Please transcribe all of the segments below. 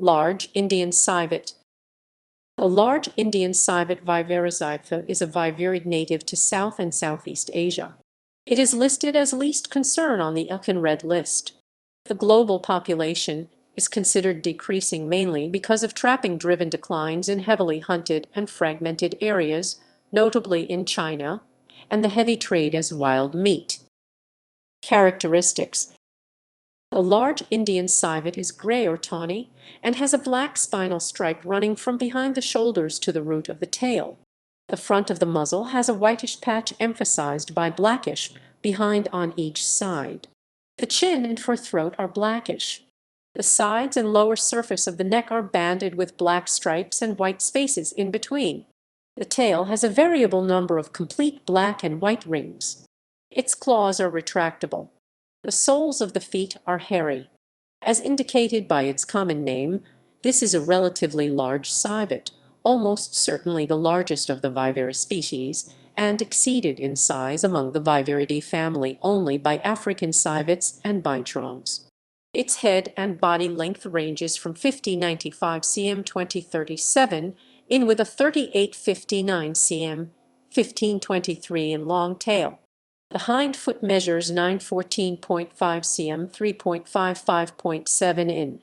Large Indian civet. The large Indian civet Viverra is a viverrid native to South and Southeast Asia. It is listed as least concern on the IUCN Red List. The global population is considered decreasing mainly because of trapping-driven declines in heavily hunted and fragmented areas, notably in China, and the heavy trade as wild meat. Characteristics. The large Indian civet is gray or tawny and has a black spinal stripe running from behind the shoulders to the root of the tail. The front of the muzzle has a whitish patch emphasized by blackish behind on each side. The chin and forethroat are blackish. The sides and lower surface of the neck are banded with black stripes and white spaces in between. The tail has a variable number of complete black and white rings. Its claws are retractable. The soles of the feet are hairy. As indicated by its common name, this is a relatively large civet, almost certainly the largest of the Viverra species, and exceeded in size among the Viverridae family only by African civets and binturons. Its head and body length ranges from 50-95 cm 20-37 in with a 38-59 cm 15-23 in long tail. The hind foot measures 914.5 cm 3.55.7 in.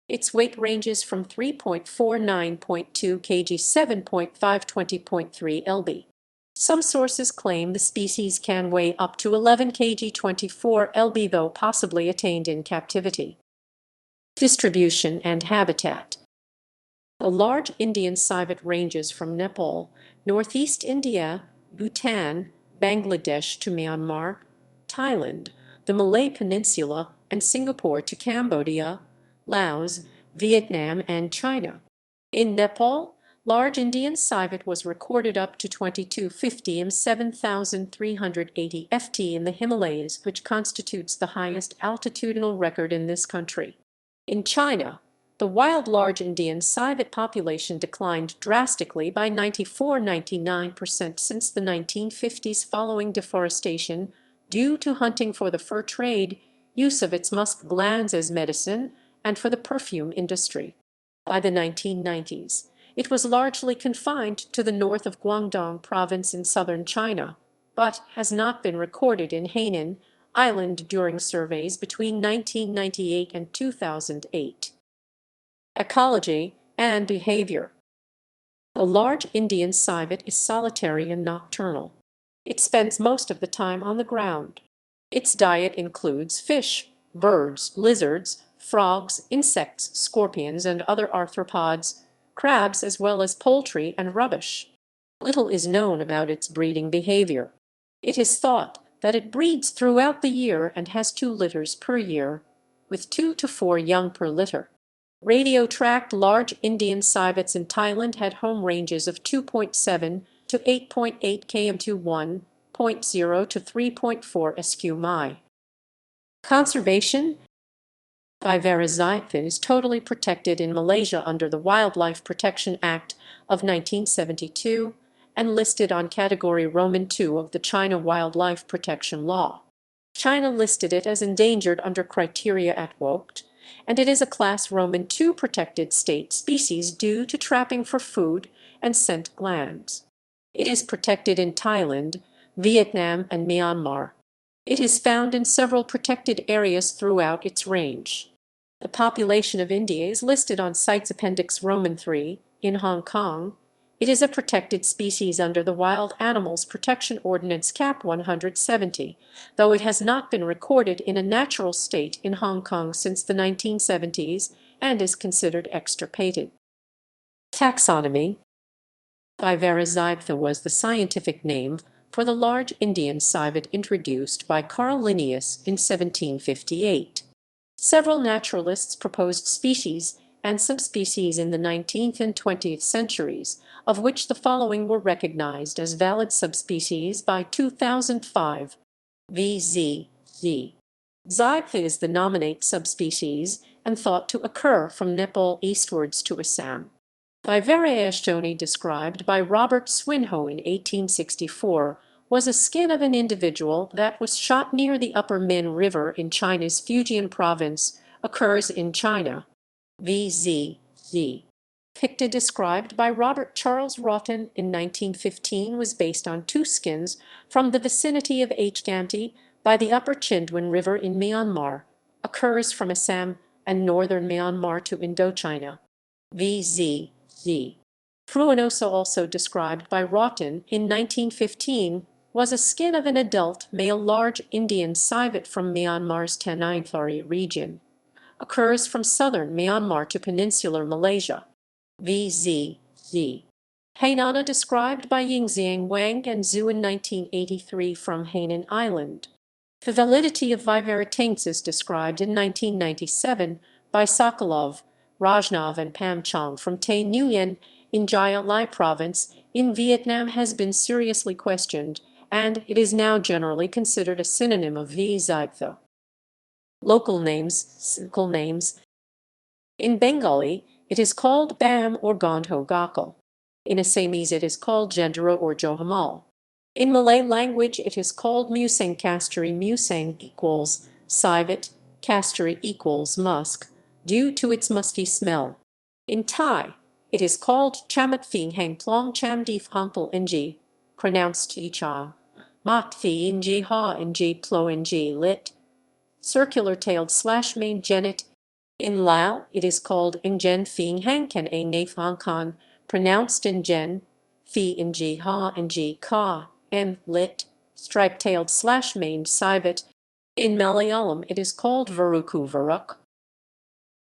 Its weight ranges from 3.49.2 kg 7.5 20.3 lb. Some sources claim the species can weigh up to 11 kg 24 lb, though possibly attained in captivity. Distribution and habitat. The large Indian civet ranges from Nepal, northeast India, Bhutan, Bangladesh to Myanmar, Thailand, the Malay Peninsula, and Singapore to Cambodia, Laos, Vietnam, and China. In Nepal, large Indian civet was recorded up to 2250 m 7,380 ft in the Himalayas, which constitutes the highest altitudinal record in this country. In China, the wild large Indian civet population declined drastically by 94–99% since the 1950s following deforestation due to hunting for the fur trade, use of its musk glands as medicine, and for the perfume industry. By the 1990s, it was largely confined to the north of Guangdong province in southern China, but has not been recorded in Hainan Island during surveys between 1998 and 2008. Ecology and behavior. The large Indian civet is solitary and nocturnal. It spends most of the time on the ground. Its diet includes fish, birds, lizards, frogs, insects, scorpions, and other arthropods, crabs, as well as poultry and rubbish. Little is known about its breeding behavior. It is thought that it breeds throughout the year and has 2 litters per year, with 2 to 4 young per litter. Radio-tracked large Indian civets in Thailand had home ranges of 2.7 to 8.8 km to 1.0 to 3.4 sq mi. Conservation. Viverra is totally protected in Malaysia under the Wildlife Protection Act of 1972 and listed on Category Roman II of the China Wildlife Protection Law. China listed it as endangered under criteria at WOCT, and it is a Class Roman II protected state species due to trapping for food and scent glands. It is protected in Thailand, Vietnam, and Myanmar. It is found in several protected areas throughout its range. The population of India is listed on CITES Appendix Roman III in Hong Kong. It is a protected species under the Wild Animals Protection Ordinance Cap 170, though it has not been recorded in a natural state in Hong Kong since the 1970s and is considered extirpated. Taxonomy. Viverra was the scientific name for the large Indian civet introduced by Carl Linnaeus in 1758. Several naturalists proposed species and subspecies in the 19th and 20th centuries, of which the following were recognized as valid subspecies by 2005. VZ. Zibetha is the nominate subspecies and thought to occur from Nepal eastwards to Assam. Viverra described by Robert Swinhoe in 1864, was a skin of an individual that was shot near the Upper Min River in China's Fujian province, occurs in China. VZ. Z. Picta, described by Robert Charles Wroughton in 1915, was based on two skins from the vicinity of Ganti by the upper Chindwin River in Myanmar, occurs from Assam and northern Myanmar to Indochina. VZZ. Fruinosa, also described by Wroughton in 1915, was a skin of an adult male large Indian civet from Myanmar's Tanintharyi region. Occurs from southern Myanmar to peninsular Malaysia. VZZ. Hainana, described by Yingxiang Wang and Zhu in 1983 from Hainan Island. The validity of Viverra taints is described in 1997 by Sokolov, Rajnav and Pam Chong from Tay Nguyen in Gia Lai province in Vietnam has been seriously questioned, and it is now generally considered a synonym of V. zibetha. Local names. In Bengali, it is called Bam or Gondho Gakal. In Assamese, it is called Jendra or Johamal. In Malay language, it is called Musang Casturi. Musang equals civet, Casturi equals musk, due to its musky smell. In Thai, it is called Chamat Phing Hang Plong Cham Dif Hongpal Ng, pronounced Icha, Mat Thi Ng Ha Ng Plo Ng lit, circular-tailed /mane genet. In Lao, it is called Ingen Phing Hang Ken A Naf Hong Khan, pronounced Ingen, Phi Ng Ha Ng Ka, and lit, stripe-tailed /maned civet. In Malayalam, it is called Varuku Varuk,